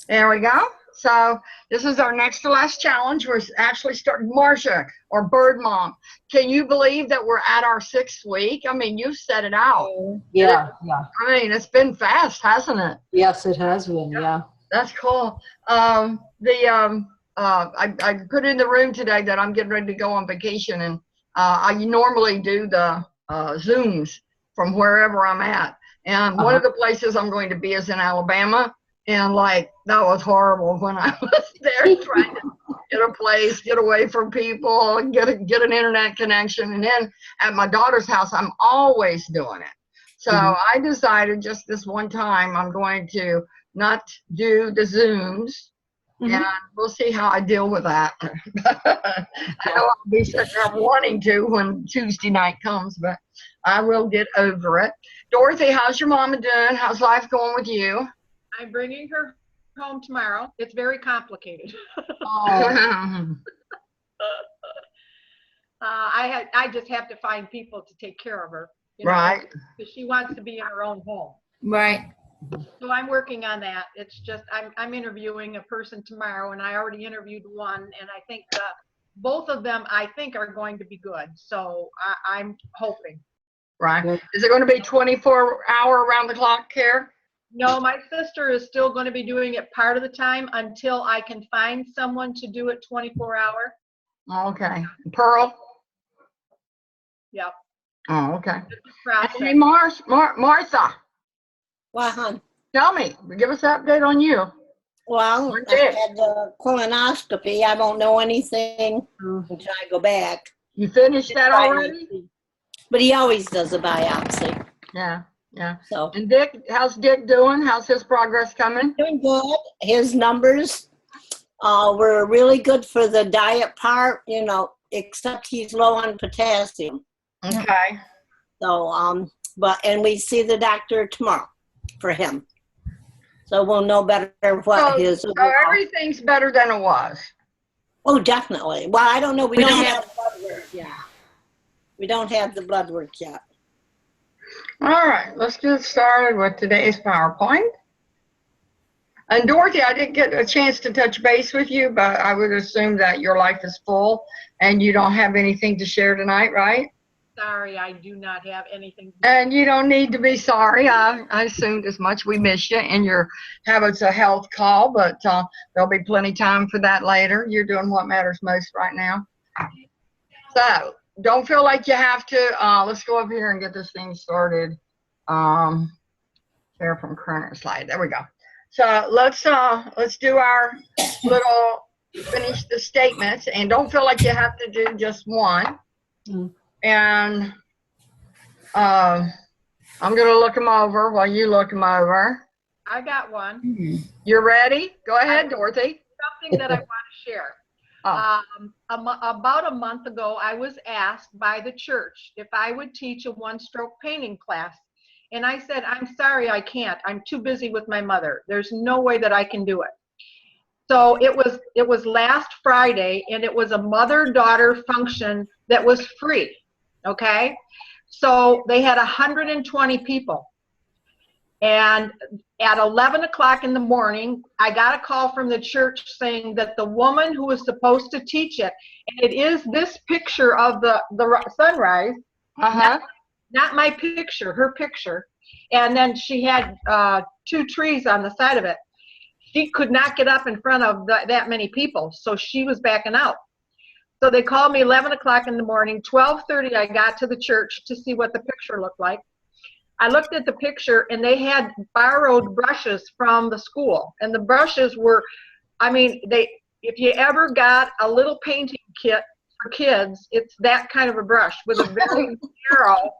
There we go. So this is our next to last challenge. We're actually starting, Marcia or Bird Mom. Can you believe that we're at our 6th week? I mean, you've set it out. Yeah, yeah. I mean, it's been fast, hasn't it? Yes, it has been, yeah. That's cool. I put in the room today that I'm getting ready to go on vacation, and I normally do the Zooms from wherever I'm at. And one of the places I'm going to be is in Alabama, and like that was horrible when I was there trying to get a place, get away from people, and get an internet connection. And then at my daughter's house, I'm always doing it. So I decided just this one time I'm going to not do the Zooms, and we'll see how I deal with that. I know I'll be sitting there wanting to when Tuesday night comes, but I will get over it. Dorothy, how's your mama doing? How's life going with you? I'm bringing her home tomorrow. It's very complicated. Oh. I just have to find people to take care of her. You know, Right. because she wants to be in her own home. Right. So I'm working on that. It's just I'm interviewing a person tomorrow, and I already interviewed one, and I think both of them I think are going to be good. So I'm hoping. Right. Is it going to be 24-hour around the clock care? No, my sister is still going to be doing it part of the time until I can find someone to do it 24-hour. Okay. Pearl? Yep. Oh, okay. Process. Hey, Martha, Well, hon. tell me, give us an update on you. Well, What's I it? had the colonoscopy. I won't know anything until I go back. You finished that already? But he always does a biopsy. Yeah, yeah. So And Dick, how's Dick doing? How's his progress coming? doing good. His numbers were really good for the diet part, you know, except he's low on potassium. Okay. So, and we see the doctor tomorrow for him. So we'll know better what his. So everything's better than it was. Oh, definitely. Well, I don't know. We don't have blood work yet. We don't have the blood work yet. All right, let's get started with today's PowerPoint. And Dorothy, I didn't get a chance to touch base with you, but I would assume that your life is full and you don't have anything to share tonight, right? Sorry, I do not have anything. And you don't need to be sorry. I assumed as much. We missed you, and your habits a health call, but there'll be plenty time for that later. You're doing what matters most right now. So don't feel like you have to. Let's go up here and get this thing started. Share from current slide. There we go. So let's do our little finish the statements, and don't feel like you have to do just one. And I'm going to look them over while you look them over. I got one. You're ready? Go ahead, Dorothy. Something that I want to share. About a month ago, I was asked by the church if I would teach a one-stroke painting class. And I said, I'm sorry, I can't. I'm too busy with my mother. There's no way that I can do it. So it was last Friday, and it was a mother-daughter function that was free. Okay, so they had 120 people, and at 11 o'clock in the morning, I got a call from the church saying that the woman who was supposed to teach it, and it is this picture of the sunrise, not my picture, her picture, and then she had 2 trees on the side of it. She could not get up in front of that many people, so she was backing out. So they called me 11 o'clock in the morning. 12:30, I got to the church to see what the picture looked like. I looked at the picture, and they had borrowed brushes from the school. And the brushes were, I mean, if you ever got a little painting kit for kids, it's that kind of a brush with a very narrow,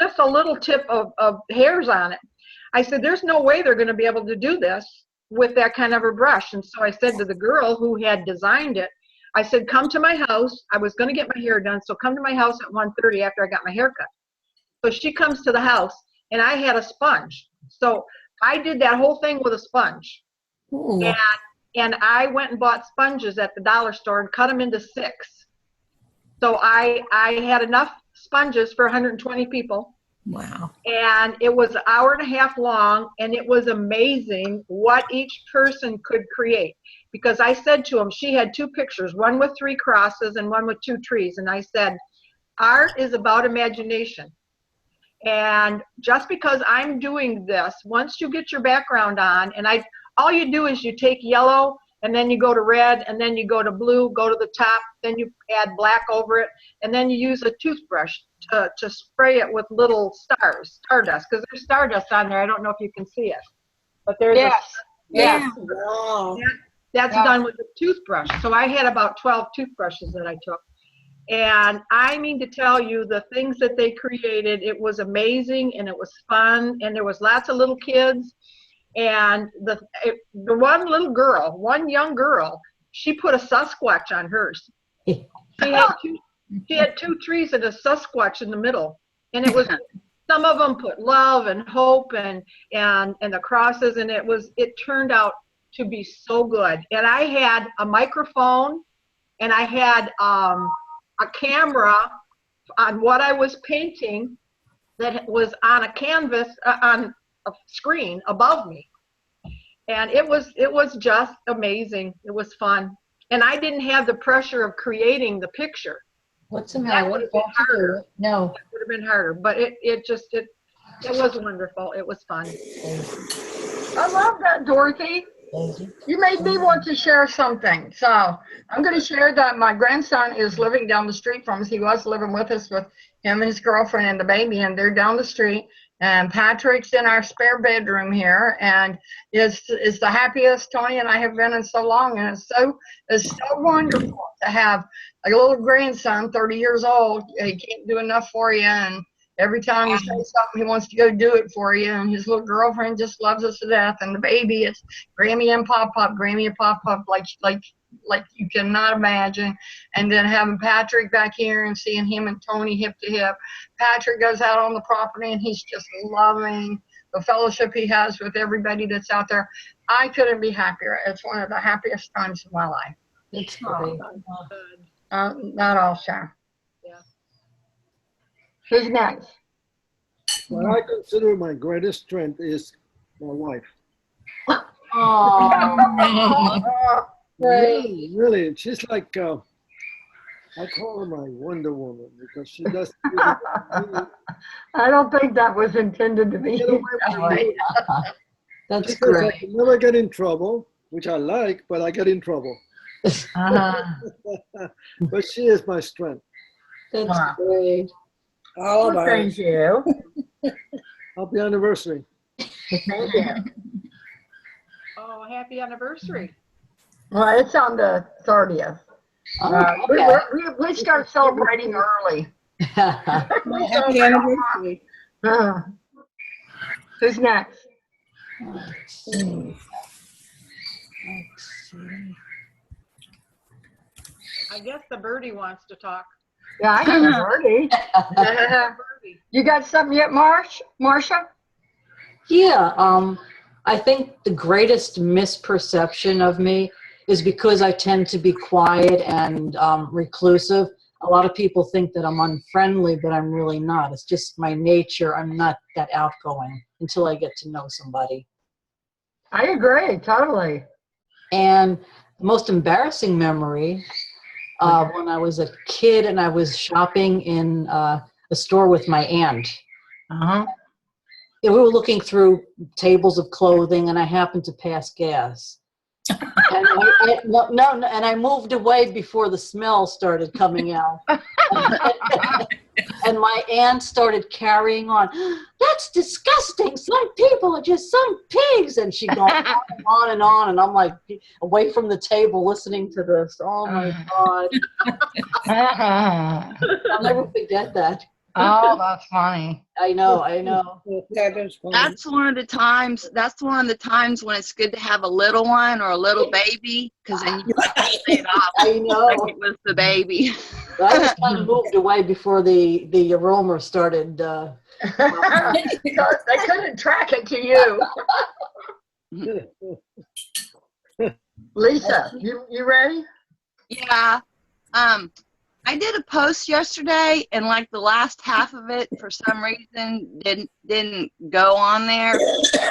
just a little tip of hairs on it. I said, there's no way they're going to be able to do this with that kind of a brush. And so I said to the girl who had designed it, I said, come to my house. I was going to get my hair done, so come to my house at 1:30 after I got my hair cut. So she comes to the house, and I had a sponge. So I did that whole thing with a sponge. And I went and bought sponges at the dollar store and cut them into 6. So I had enough sponges for 120 people. Wow. And it was an hour and a half long, and it was amazing what each person could create. Because I said to him, she had two pictures, one with 3 crosses and one with 2 trees. And I said, art is about imagination. And just because I'm doing this, once you get your background on, and all you do is you take yellow, and then you go to red, and then you go to blue, go to the top, then you add black over it, and then you use a toothbrush to spray it with little stardust, because there's stardust on there. I don't know if you can see it, but there's Yes. Yeah. Wow. that's Yeah. done with a toothbrush. So I had about 12 toothbrushes that I took. And I mean to tell you, the things that they created, it was amazing, and it was fun, and there was lots of little kids. And the one young girl, she put a Sasquatch on hers. She had 2 trees and a Sasquatch in the middle. And it was, some of them put love and hope and the crosses, and it turned out to be so good. And I had a microphone, and I had a camera on what I was painting that was on a canvas, on a screen above me. And it was just amazing. It was fun. And I didn't have the pressure of creating the picture. What's the matter? That What would have been about you? harder. No. It would have been harder, but it was wonderful. It was fun. I love that, Dorothy. You made me want to share something. So I'm going to share that my grandson is living down the street from us. He was living with us with him and his girlfriend and the baby, and they're down the street. And Patrick's in our spare bedroom here, and is the happiest Tony and I have been in so long. And it's so wonderful to have a little grandson, 30 years old. He can't do enough for you, and every time you say something, he wants to go do it for you. And his little girlfriend just loves us to death. And the baby, it's Grammy and Pop Pop, Grammy and Pop Pop, like you cannot imagine. And then having Patrick back here and seeing him and Tony hip to hip. Patrick goes out on the property, and he's just loving the fellowship he has with everybody that's out there. I couldn't be happier. It's one of the happiest times of my life. It's great. Not all, Sharon. Yeah. Who's next? What I consider my greatest strength is my wife. Oh, Really, really. She's like, I call her my Wonder Woman because she does. I don't think that was intended to be Get away that from way. me. that's She says I great. can never get in trouble, which I like, but I get in trouble. But she is my strength. That's Wow. great. All of Well, ours. thank you. Happy anniversary. Thank you. Oh, happy anniversary. Well, it's on the 30th. Oh, We- okay. we start celebrating early. Happy anniversary. Who's next? Let's see. Let's see. I guess the birdie wants to talk. Yeah, I can already. Birdie. You got something yet, Marcia? Yeah, I think the greatest misperception of me is because I tend to be quiet and reclusive. A lot of people think that I'm unfriendly, but I'm really not. It's just my nature. I'm not that outgoing until I get to know somebody. I agree, totally. And the most embarrassing memory, when I was a kid and I was shopping in a store with my aunt. Uh-huh. We were looking through tables of clothing, and I happened to pass gas. And I moved away before the smell started coming out. And my aunt started carrying on. That's disgusting. Some people are just some pigs. And she goes on and on and on. And I'm like away from the table listening to this. Oh my God. I'll never forget that. Oh, that's funny. I know. That is funny. That's one of the times when it's good to have a little one or a little baby, because then you can say it off I know. like it was the baby. I just kind of moved away before the aroma started. They couldn't track it to you. Lisa, you ready? Yeah. I did a post yesterday, and like the last half of it, for some reason, didn't go on there.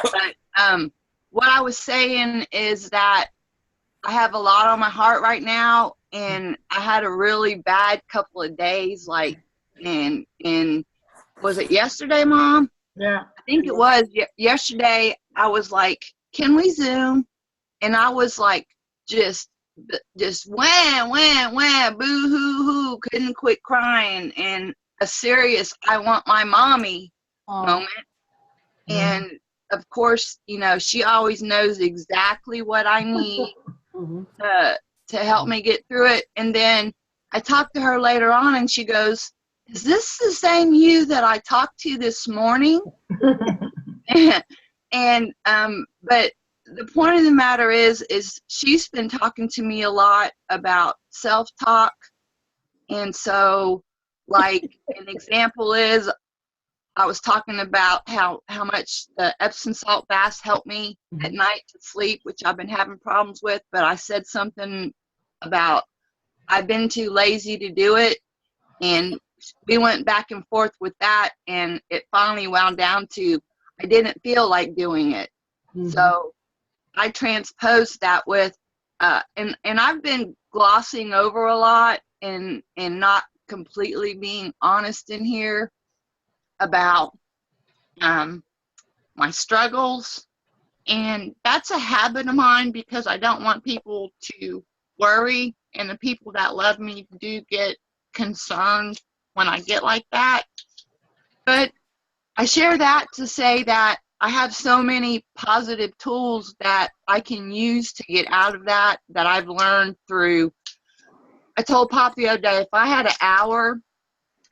But what I was saying is that I have a lot on my heart right now, and I had a really bad couple of days. Like, in was it yesterday, Mom? Yeah. I think it was yesterday. I was like, "Can we Zoom?" And I was like, just wham, wham, wham, boo hoo hoo, couldn't quit crying, and a serious "I want my mommy" moment. And of course, you know, she always knows exactly what I need to help me get through it. And then I talked to her later on, and she goes, "Is this the same you that I talked to this morning?" And but the point of the matter is she's been talking to me a lot about self-talk. And so, like, an example is, I was talking about how much the Epsom salt baths help me at night to sleep, which I've been having problems with. But I said something about I've been too lazy to do it, and we went back and forth with that, and it finally wound down to I didn't feel like doing it. So I transposed that with, and I've been glossing over a lot and not completely being honest in here about my struggles. And that's a habit of mine because I don't want people to worry, and the people that love me do get concerned when I get like that. But I share that to say that I have so many positive tools that I can use to get out of that I've learned through. I told Pop the other day, if I had an hour,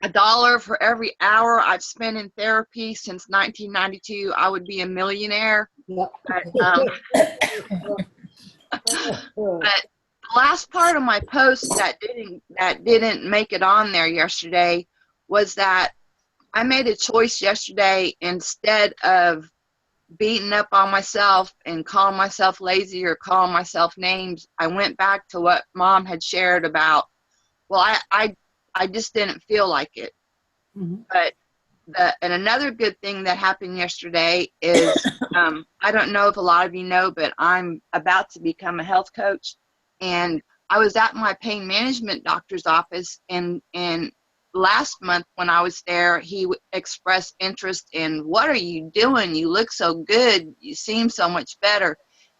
$1 for every hour I've spent in therapy since 1992, I would be a millionaire. But the last part of my post that didn't make it on there yesterday was that I made a choice yesterday. Instead of beating up on myself and calling myself lazy or calling myself names, I went back to what Mom had shared about, well, I just didn't feel like it. But and another good thing that happened yesterday is, I don't know if a lot of you know, but I'm about to become a health coach. And I was at my pain management doctor's office, and last month when I was there, he expressed interest in, what are you doing? You look so good. You seem so much better.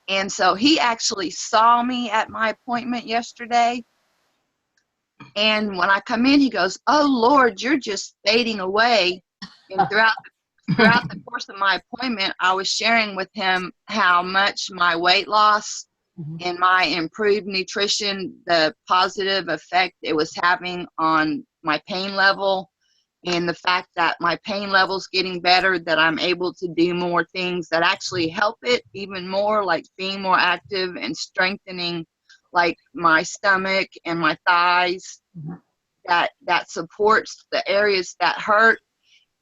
And so he actually saw me at my appointment yesterday. And when I come in, he goes, "Oh, Lord, you're just fading away." And throughout the course of my appointment, I was sharing with him how much my weight loss and my improved nutrition, the positive effect it was having on my pain level, and the fact that my pain level's getting better, that I'm able to do more things that actually help it even more, like being more active and strengthening, like my stomach and my thighs, that supports the areas that hurt.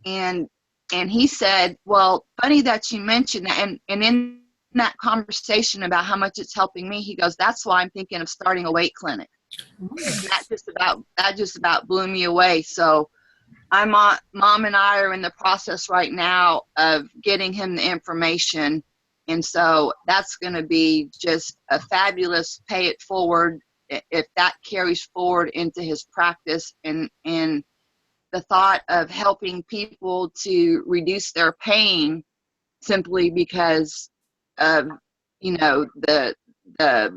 And he said, "Well, funny that you mentioned that." And in that conversation about how much it's helping me, he goes, "That's why I'm thinking of starting a weight clinic." And that just about blew me away. So Mom and I are in the process right now of getting him the information. And so that's going to be just a fabulous pay it forward if that carries forward into his practice, and the thought of helping people to reduce their pain simply because of, you know, the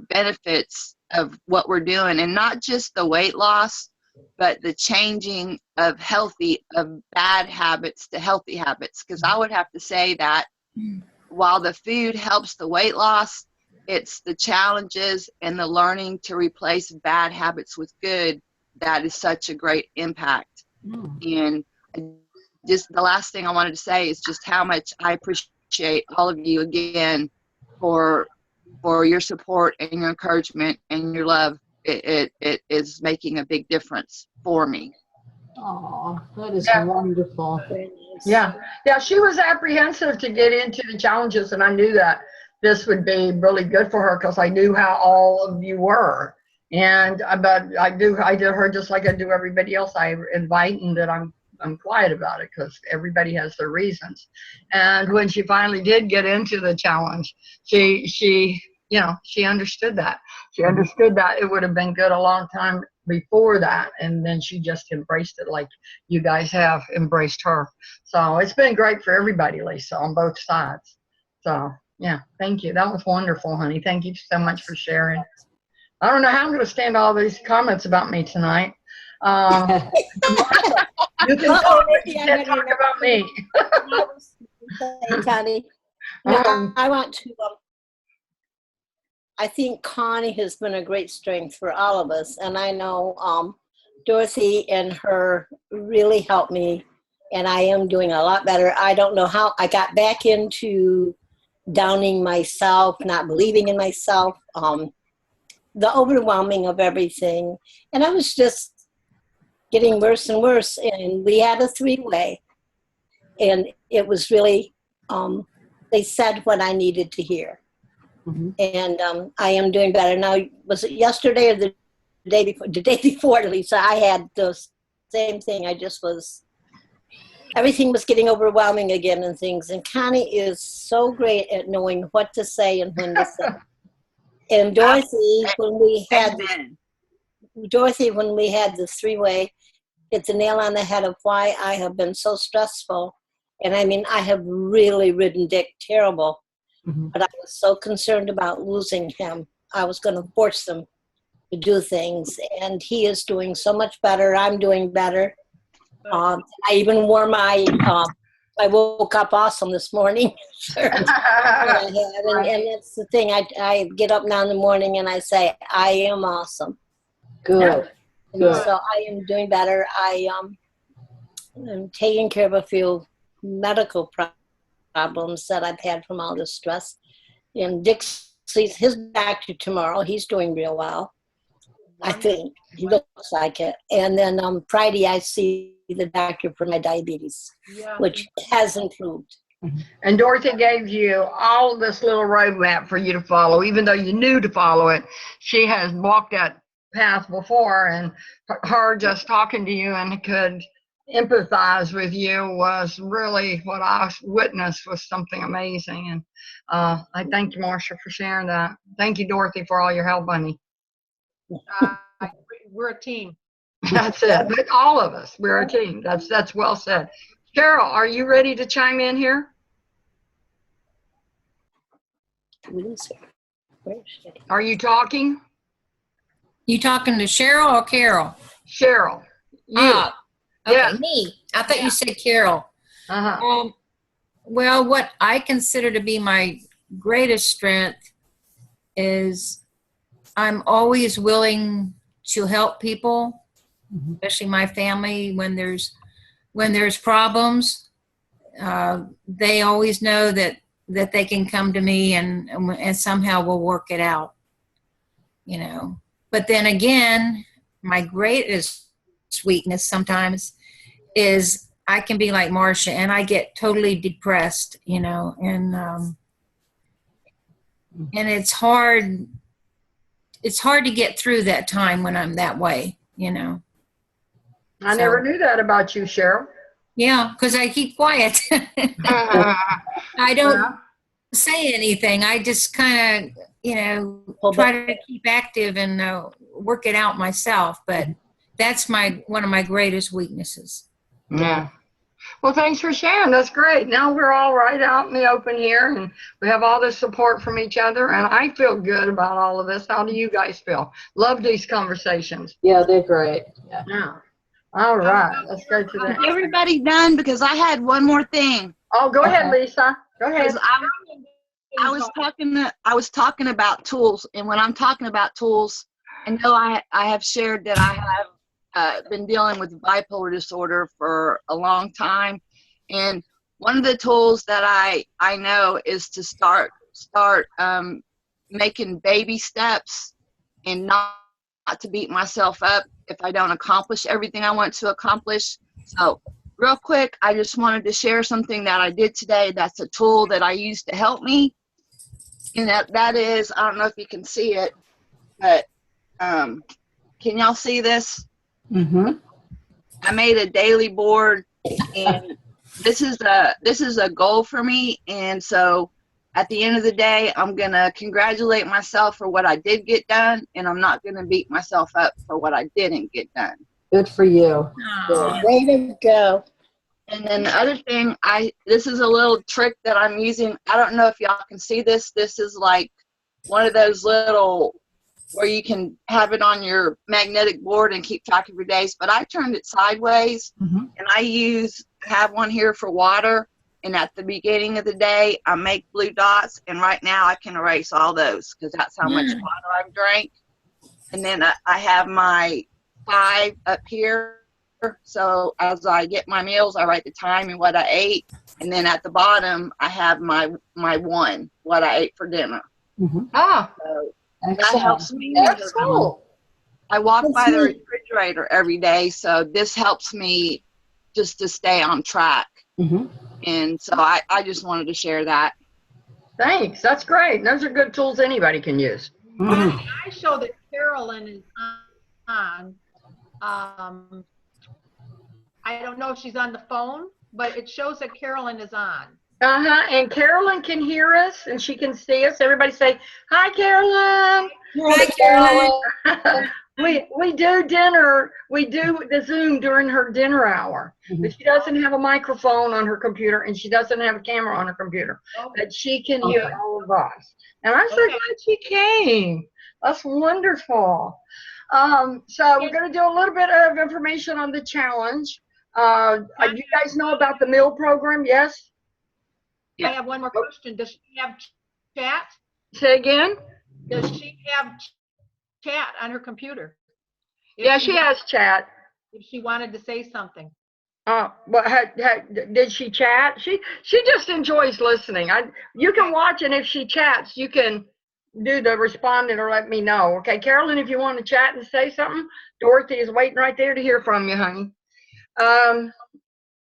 benefits of what we're doing, and not just the weight loss, but the changing of bad habits to healthy habits. Because I would have to say that while the food helps the weight loss, it's the challenges and the learning to replace bad habits with good that is such a great impact. And just the last thing I wanted to say is just how much I appreciate all of you again for your support and your encouragement and your love. It is making a big difference for me. Oh, that is Yeah. wonderful. Yeah, she was apprehensive to get into the challenges, and I knew that this would be really good for her because I knew how all of you were. And but I do her just like I do everybody else. I invite, and that I'm quiet about it because everybody has their reasons. And when she finally did get into the challenge, she she understood that. She understood that it would have been good a long time before that, and then she just embraced it like you guys have embraced her. So it's been great for everybody, Lisa, on both sides. So yeah, thank you. That was wonderful, honey. Thank you so much for sharing. I don't know how I'm going to stand all these comments about me tonight. Martha, you can talk, but you can't talk about me. Hey, Connie. No, I want to. I think Connie has been a great strength for all of us, and I know Dorothy and her really helped me, and I am doing a lot better. I don't know how I got back into downing myself, not believing in myself, the overwhelming of everything, and I was just getting worse and worse. And we had a three-way, and it was really they said what I needed to hear. Mm-hmm. And I am doing better now. Was it yesterday or the day before? The day before, Lisa, I had the same thing. I just was, everything was getting overwhelming again and things. And Connie is so great at knowing what to say and when to say. And Dorothy, when we had the three-way, hit the nail on the head of why I have been so stressful. And I mean, I have really ridden Dick terrible. Mm-hmm. But I was so concerned about losing him. I was going to force them to do things. And he is doing so much better. I'm doing better. I even wore my, I woke up awesome this morning. And that's the thing. I get up now in the morning and I say, I am awesome. Good. Good. So I am doing better. I'm taking care of a few medical problems that I've had from all this stress. And Dick sees his doctor tomorrow. He's doing real well. I think he looks like it. And then Friday I see the doctor for my diabetes, which has improved. And Dorothy gave you all this little roadmap for you to follow, even though you knew to follow it. She has walked that path before, and her just talking to you and could empathize with you was really what I witnessed was something amazing. And I thank you, Marcia, for sharing that. Thank you, Dorothy, for all your help, honey. We're a team. That's it. But all of us, we're a team. That's well said. Cheryl, are you ready to chime in here? Are you talking? You talking to Cheryl or Carol? Cheryl. You. Okay, yeah. Me. I thought you said Carol. Uh-huh. Well, what I consider to be my greatest strength is I'm always willing to help people, especially my family when there's problems. They always know that they can come to me and somehow we'll work it out, you know. But then again, my greatest weakness sometimes is I can be like Marcia and I get totally depressed, you know, and it's hard to get through that time when I'm that way, you know. I never knew that about you, Cheryl. Yeah, because I keep quiet. I don't say anything. I just kind of, you know, try to keep active and work it out myself. But that's one of my greatest weaknesses. Yeah. Well, thanks for sharing. That's great. Now we're all right out in the open here, and we have all this support from each other, and I feel good about all of this. How do you guys feel? Love these conversations. Yeah, they're great. Yeah. All right. Let's go to that. Everybody done? Because I had one more thing. Oh, go ahead, Lisa. Go ahead. I was talking about tools, and when I'm talking about tools, I know I have shared that I have been dealing with bipolar disorder for a long time, and one of the tools that I know is to start making baby steps and not to beat myself up if I don't accomplish everything I want to accomplish. So real quick, I just wanted to share something that I did today. That's a tool that I use to help me. And that is, I don't know if you can see it, but Can y'all see this? Mm-hmm. I made a daily board, and this is a goal for me. And so at the end of the day, I'm gonna congratulate myself for what I did get done, and I'm not gonna beat myself up for what I didn't get done. Good for you. Aw. Way to go. And then the other thing, this is a little trick that I'm using. I don't know if y'all can see this. This is like one of those little where you can have it on your magnetic board and keep track of your days. But I turned it sideways, Mhm. and I have one here for water. And at the beginning of the day, I make blue dots. And right now I can erase all those because that's how much water I've drank. And then I have my 5 up here. So as I get my meals, I write the time and what I ate. And then at the bottom, I have my 1, what I ate for dinner. Mhm. Ah, So that Excellent. helps me. Excellent. I walk That's by the neat. refrigerator every day, so this helps me just to stay on track. Mhm. And so I just wanted to share that. thanks. That's great. Those are good tools anybody can use. Mhm. I show that Carolyn is on. I don't know if she's on the phone, but it shows that Carolyn is on. Uh-huh. And Carolyn can hear us and she can see us. Everybody say, hi, Carolyn. Hi, Carolyn. We do dinner. We do the Zoom during her dinner hour. But she doesn't have a microphone on her computer and she doesn't have a camera on her computer. But she can hear Okay. all of us. And I'm so Okay. glad she came. That's wonderful. So we're going to do a little bit of information on the challenge. You guys know about the meal program? Yes? Yeah. I have one more question. Does she have chat? Say again? Does she have chat on her computer? Yeah, she has chat. If she wanted to say something. But did she chat? She just enjoys listening. You can watch, and if she chats, you can do the responding or let me know. Okay, Carolyn, if you want to chat and say something, Dorothy is waiting right there to hear from you, honey.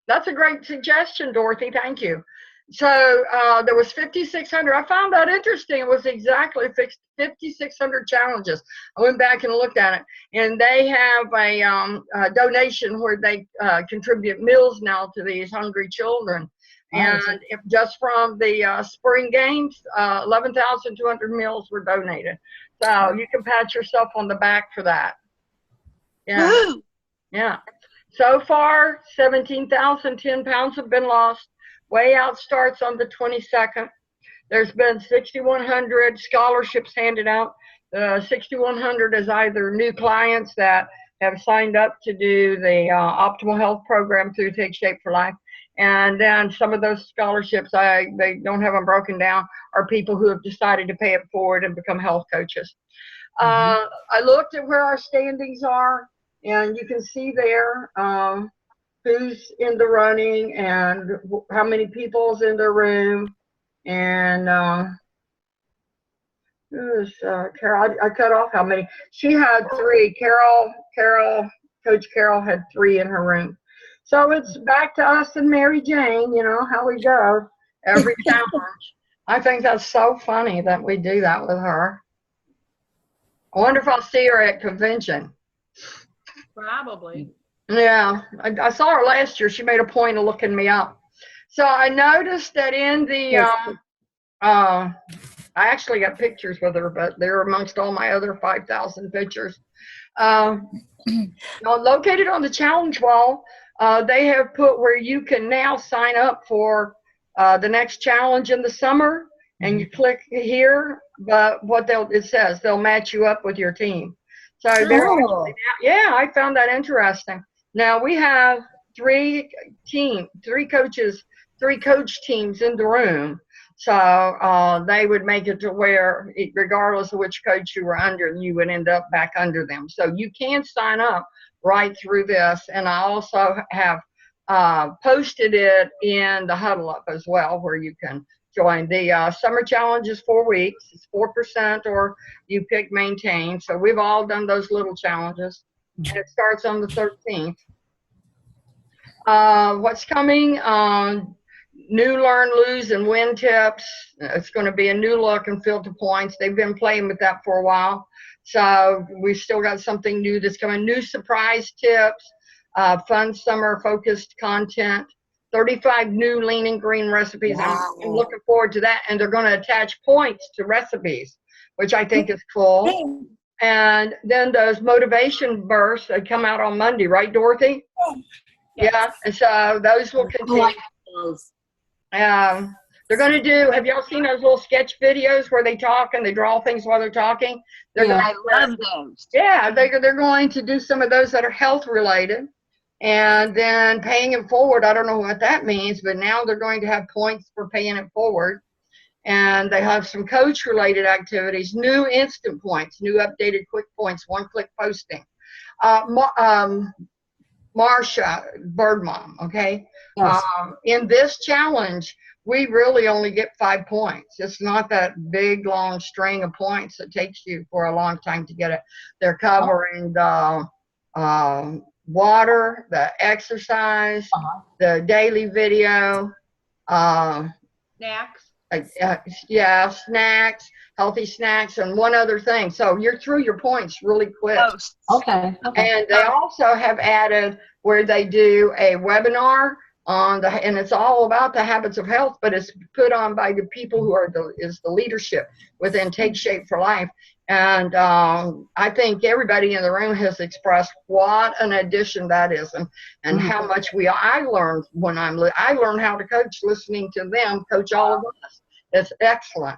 That's a great suggestion, Dorothy. Thank you. So there was 5,600. I found that interesting. It was exactly 5,600 challenges. I went back and looked at it, and they have a donation where they contribute meals now to these hungry children. And if just from the spring games, 11,200 meals were donated. So you can pat yourself on the back for that. Yeah. Woo! Yeah. So far, 17,010 pounds have been lost. Way out starts on the 22nd. There's been 6,100 scholarships handed out. 6,100 is either new clients that have signed up to do the optimal health program through Take Shape for Life. And then some of those scholarships, they don't have them broken down, are people who have decided to pay it forward and become health coaches. I looked at where our standings are, and you can see there who's in the running and how many people's in the room. And who's Carol? I cut off how many. She had 3. Coach Carol had 3 in her room. So it's back to us and Mary Jane, you know, how we go every challenge. I think that's so funny that we do that with her. I wonder if I'll see her at convention. Probably. Yeah, I saw her last year. She made a point of looking me up. So I noticed that in the, I actually got pictures with her, but they're amongst all my other 5,000 pictures. Located on the challenge wall, they have put where you can now sign up for the next challenge in the summer, and you click here. But what it says, they'll match you up with your team. So they're actually, yeah, I found that interesting. Now we have 3 coach teams in the room. So they would make it to where, regardless of which coach you were under, you would end up back under them. So you can sign up right through this. And I also have posted it in the Huddle up as well, where you can join. The summer challenge is 4 weeks. It's 4%, or you pick maintain. So we've all done those little challenges. And it starts on the 13th. What's coming? new learn, lose, and win tips. It's going to be a new look and filter points. They've been playing with that for a while. So we've still got something new that's coming. New surprise tips, fun summer focused content, 35 new lean and green recipes. Wow. I'm looking forward to that. And they're going to attach points to recipes, which I think is cool. And then those motivation bursts that come out on Monday, right, Dorothy? Yeah. And so those will continue. They're going to do, have y'all seen those little sketch videos where they talk and they draw things while they're talking? I love those. Yeah, they're going to do some of those that are health related. And then paying it forward, I don't know what that means, but now they're going to have points for paying it forward. And they have some coach related activities, new instant points, new updated quick points, one-click posting. Marsha, Bird Mom, okay? Yes. In this challenge, we really only get 5 points. It's not that big, long string of points that takes you for a long time to get it. They're covering the water, the exercise, the daily video, Snacks. yeah, snacks, healthy snacks, and one other thing. So you're through your points really quick. Okay. And they also have added where they do a webinar on and it's all about the habits of health, but it's put on by the people who are the leadership within Take Shape for Life. And I think everybody in the room has expressed what an addition that is, and how much I learned when I learned how to coach listening to them coach all of us. It's excellent.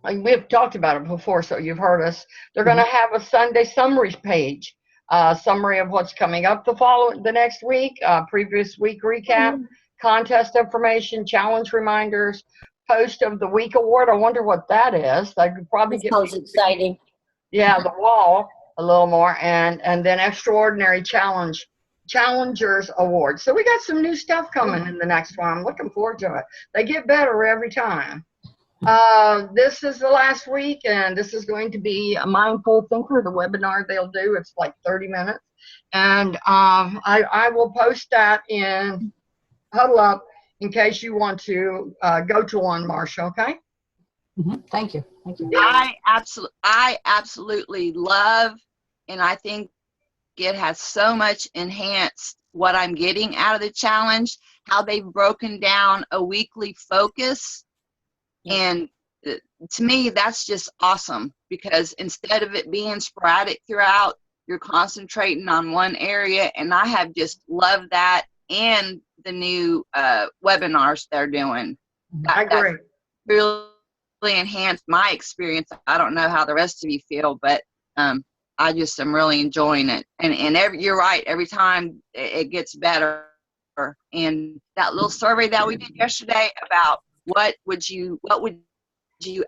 We've talked about it before, so you've heard us. They're going to have a Sunday summaries page, summary of what's coming up the next week, previous week recap, contest information, challenge reminders, post of the week award. I wonder what that is. I could probably get Sounds exciting. Yeah, the wall a little more, and then extraordinary challengers award. So we got some new stuff coming in the next one. I'm looking forward to it. They get better every time. This is the last week, and this is going to be a Mindful Thinker, the webinar they'll do. It's like 30 minutes. And I will post that in Huddle Up in case you want to go to one, Marsha, okay? Thank you. I absolutely love, and I think it has so much enhanced what I'm getting out of the challenge, how they've broken down a weekly focus. And to me, that's just awesome, because instead of it being sporadic throughout, you're concentrating on one area. And I have just loved that, and the new webinars they're doing. I agree. Really enhanced my experience. I don't know how the rest of you feel, but I just am really enjoying it. And you're right, every time it gets better. And that little survey that we did yesterday about what would you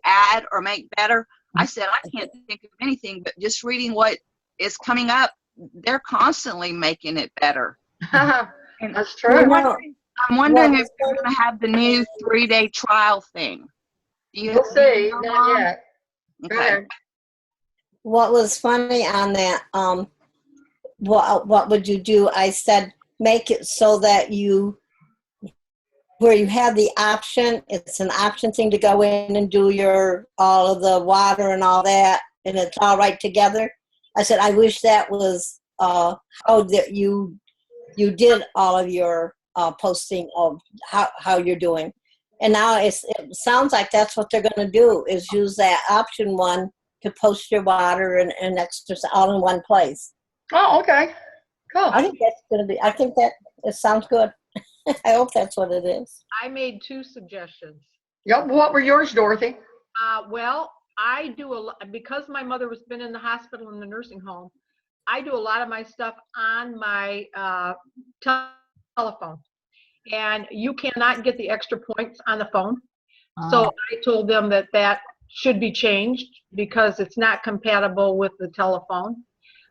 add or make better? I said, I can't think of anything, but just reading what is coming up, they're constantly making it better. That's true. I'm wondering if they're going to have the new 3-day trial thing. We'll see. Not yet. Okay. What was funny on that, what would you do? I said, make it so that where you have the option, it's an option thing to go in and do all of the water and all that, and it's all right together. I said, I wish that was how that you did all of your posting of how you're doing. And now it sounds like that's what they're going to do, is use that option one to post your water and extras all in one place. Oh, okay. Cool. I think that it sounds good. I hope that's what it is. I made 2 suggestions. Yep. What were yours, Dorothy? Well, I do because my mother has been in the hospital and the nursing home. I do a lot of my stuff on my telephone, and you cannot get the extra points on the phone. So I told them that should be changed, because it's not compatible with the telephone.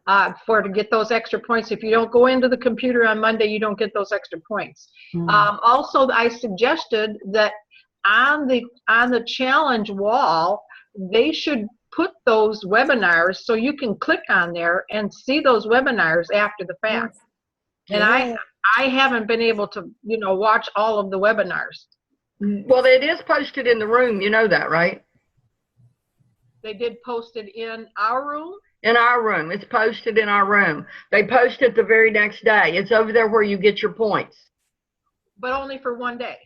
To get those extra points, if you don't go into the computer on Monday, you don't get those extra points. Also, I suggested that on the challenge wall, they should put those webinars so you can click on there and see those webinars after the fact. And I haven't been able to, watch all of the webinars. Well, it is posted in the room. You know that, right? They did post it in our room. In our room. It's posted in our room. They post it the very next day. It's over there where you get your points. But only for one day.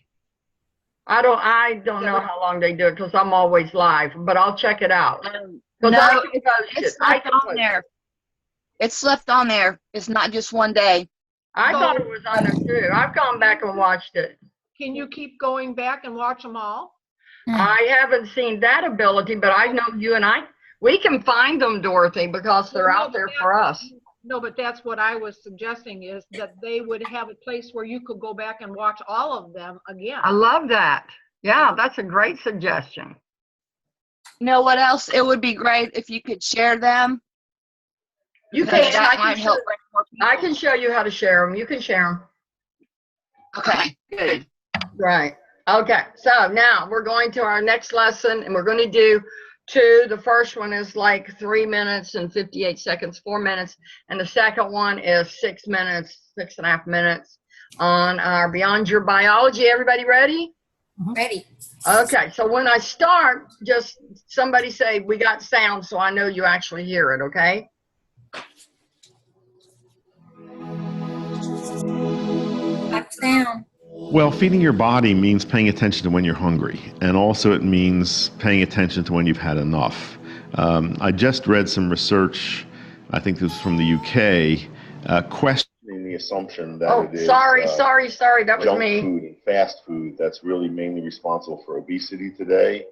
I don't know how long they do it because I'm always live, but I'll check it out. No, I can post it's it. I left can on post there. it. It's left on there. It's not just one day. I thought it was on there too. I've gone back and watched it. Can you keep going back and watch them all? I haven't seen that ability, but I know you and we can find them, Dorothy, because they're out there for us. No, but that's what I was suggesting, is that they would have a place where you could go back and watch all of them again. I love that. Yeah, that's a great suggestion. You know what else? It would be great if you could share them. You because can. that might help bring more people. I can show you how to share them. You can share them. Okay, good. Right. Okay. So now we're going to our next lesson, and we're going to do two. The first one is like 3 minutes and 58 seconds, 4 minutes. And the second one is 6 minutes, 6.5 minutes on our Beyond Your Biology. Everybody ready? Ready. Okay. So when I start, just somebody say, we got sound, so I know you actually hear it. Okay. Up, down. Well, feeding your body means paying attention to when you're hungry, and also it means paying attention to when you've had enough. I just read some research, I think this was from the UK, questioning the assumption that it is sorry. That was junk me. food and fast food that's really mainly responsible for obesity today.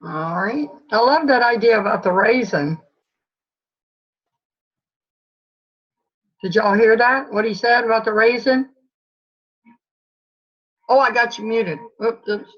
All right. I love that idea about the raisin. Did y'all hear that? What he said about the raisin? Oh, I got you muted. Oops, oops.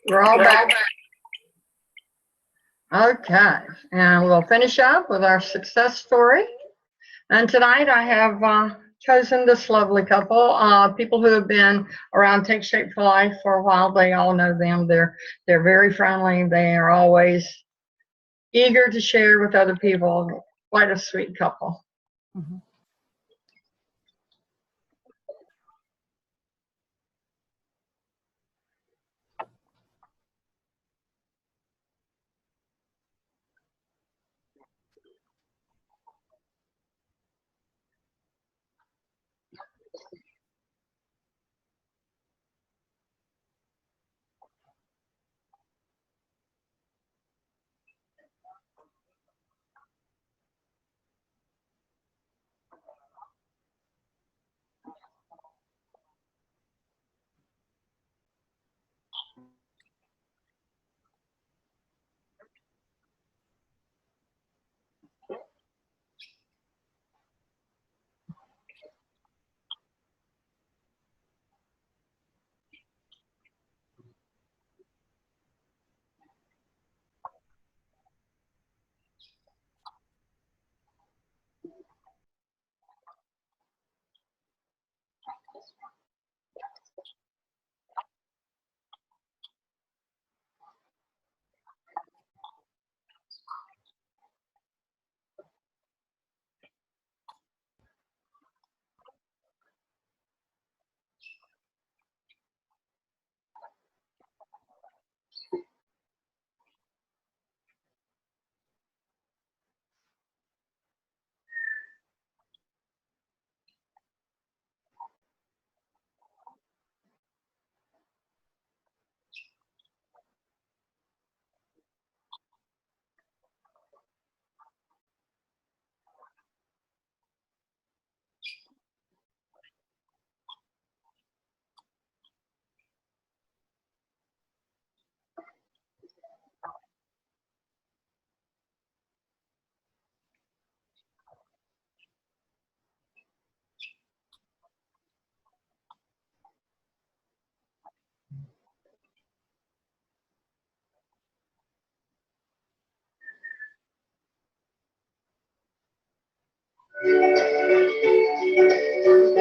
We're all back. Okay, and we'll finish up with our success story. And tonight I have chosen this lovely couple, people who have been around Take Shape for Life for a while. They all know them. They're very friendly. They are always eager to share with other people. Quite a sweet couple. Mhm.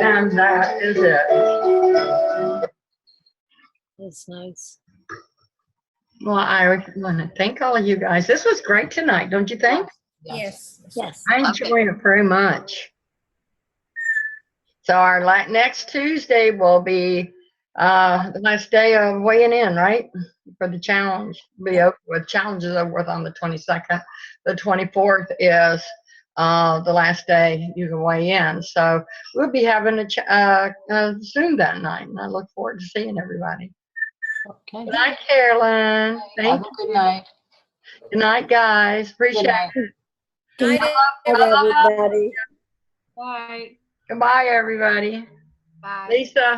And that is it. That's nice. Well, I want to thank all of you guys. This was great tonight, don't you think? Yes. Yes. I enjoyed it very much. So our next Tuesday will be the last day of weighing in, right? For the challenge. Be over with challenges over with on the 22nd. The 24th is the last day you can weigh in. So we'll be having a Zoom that night, and I look forward to seeing everybody. Okay. Good night, Carolyn. Have Thank a you. good night. Good night, guys. Appreciate Good night. it. Good Night, night, everybody. Bye. Goodbye, everybody. Bye. Lisa.